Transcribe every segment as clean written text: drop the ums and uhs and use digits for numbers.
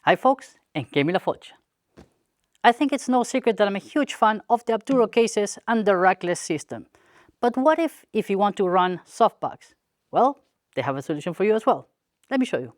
Hi folks, and che mi la foggia. I think it's no secret that I'm a huge fan of the APDURO cases and the rackless system. But what if you want to run soft bags? Well, they have a solution for you as well. Let me show you.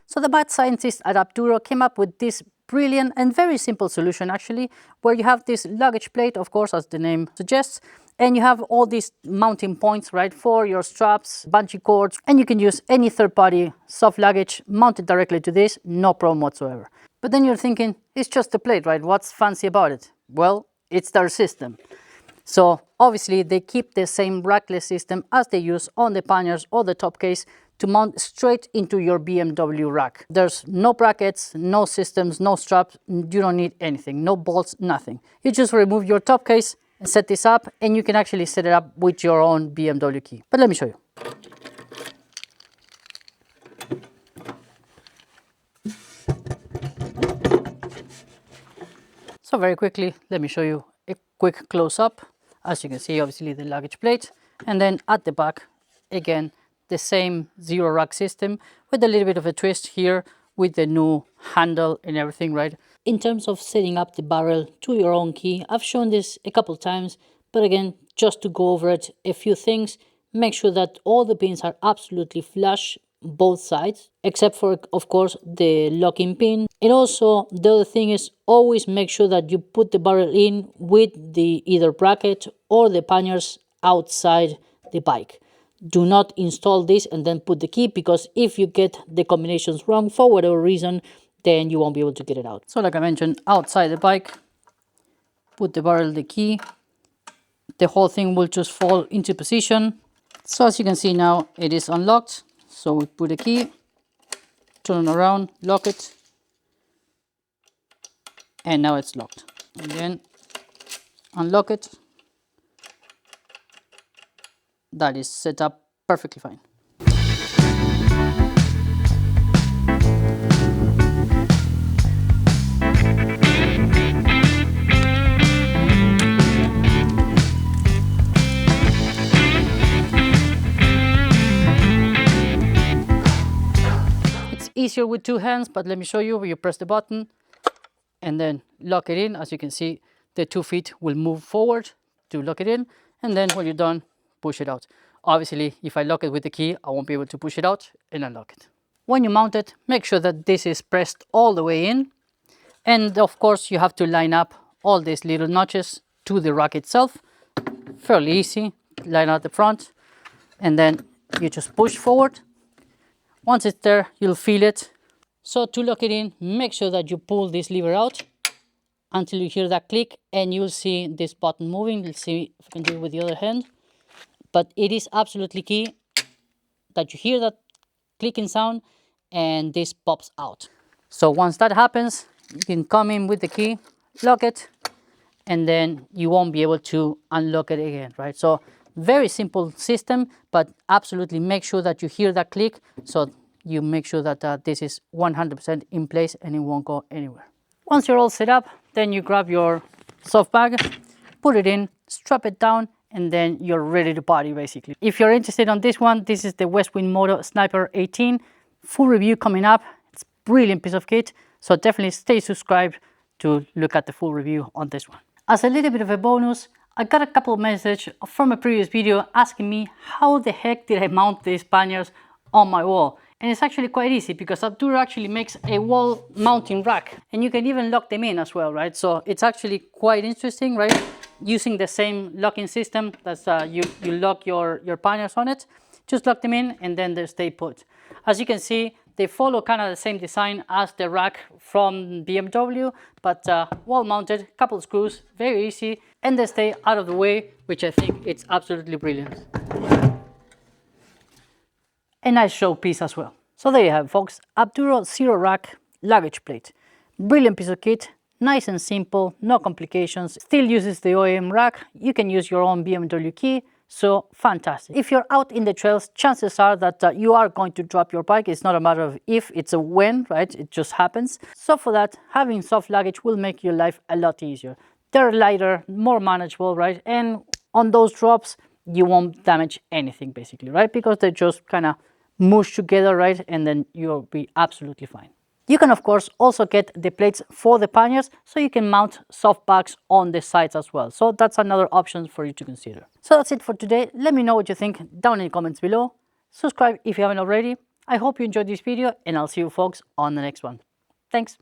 So the mad scientists at APDURO came up with this brilliant and very simple solution actually, where you have this luggage plate, of course, as the name suggests, and you have all these mounting points, right, for your straps, bungee cords, and you can use any third-party soft luggage mounted directly to this, no problem whatsoever. But then you're thinking, it's just a plate, right? What's fancy about it? Well, it's their system. So obviously they keep the same rackless system as they use on the panniers or the top case to mount straight into your BMW rack. There's no brackets, no systems, no straps, you don't need anything, no bolts, nothing. You just remove your top case and set this up, and you can actually set it up with your own BMW key. But let me show you. So very quickly, let me show you a quick close-up. As you can see, obviously the luggage plate, and then at the back, again, the same ZeroRack system with a little bit of a twist here with the new handle and everything, right? In terms of setting up the barrel to your own key, I've shown this a couple times, but again, just to go over it, a few things. Make sure that all the pins are absolutely flush, both sides, except for, of course, the locking pin. And also, the other thing is always make sure that you put the barrel in with the either bracket or the panniers outside the bike. Do not install this and then put the key, because if you get the combinations wrong for whatever reason, then you won't be able to get it out. So like I mentioned, outside the bike, put the barrel, the key, the whole thing will just fall into position. So as you can see now, it is unlocked. So we put the key, turn it around, lock it, and now it's locked. Again, unlock it. That is set up perfectly fine. It's easier with two hands, but let me show you. Where you press the button and then lock it in. As you can see, the 2 feet will move forward to lock it in, and then when you're done, push it out. Obviously, if I lock it with the key, I won't be able to push it out and unlock it. When you mount it, make sure that this is pressed all the way in. And of course, you have to line up all these little notches to the rack itself. Fairly easy. Line out the front, and then you just push forward. Once it's there, you'll feel it. So to lock it in, make sure that you pull this lever out until you hear that click, and you'll see this button moving. Let's see if I can do it with the other hand. But it is absolutely key that you hear that clicking sound and this pops out. So once that happens, you can come in with the key, lock it, and then you won't be able to unlock it again, right? So very simple system, but absolutely make sure that you hear that click, so you make sure that this is 100% in place and it won't go anywhere. Once you're all set up, then you grab your soft bag, put it in, strap it down, and then you're ready to party basically. If you're interested on this one, this is the Westwind Moto Sniper 18. Full review coming up. It's a brilliant piece of kit, so definitely stay subscribed to look at the full review on this one. As a little bit of a bonus, I got a couple of messages from a previous video asking me how the heck did I mount these panniers on my wall. And it's actually quite easy, because APDURO actually makes a wall mounting rack, and you can even lock them in as well, right? So it's actually quite interesting, right? Using the same locking system, that's you lock your panniers on it, just lock them in and then they stay put. As you can see, they follow kind of the same design as the rack from BMW, but wall mounted, couple of screws, very easy, and they stay out of the way, which I think it's absolutely brilliant. A nice showpiece as well. So there you have it, folks, APDURO ZeroRack Luggage Plate. Brilliant piece of kit. Nice and simple, no complications, still uses the OEM rack. You can use your own BMW key, so fantastic. If you're out in the trails, chances are that you are going to drop your bike. It's not a matter of if, it's a when, right? It just happens. So for that, having soft luggage will make your life a lot easier. They're lighter, more manageable, right? And on those drops, you won't damage anything basically, right? Because they just kind of mush together, right? And then you'll be absolutely fine. You can of course also get the plates for the panniers, so you can mount soft bags on the sides as well. So that's another option for you to consider. So that's it for today. Let me know what you think down in the comments below. Subscribe if you haven't already. I hope you enjoyed this video, and I'll see you folks on the next one. Thanks.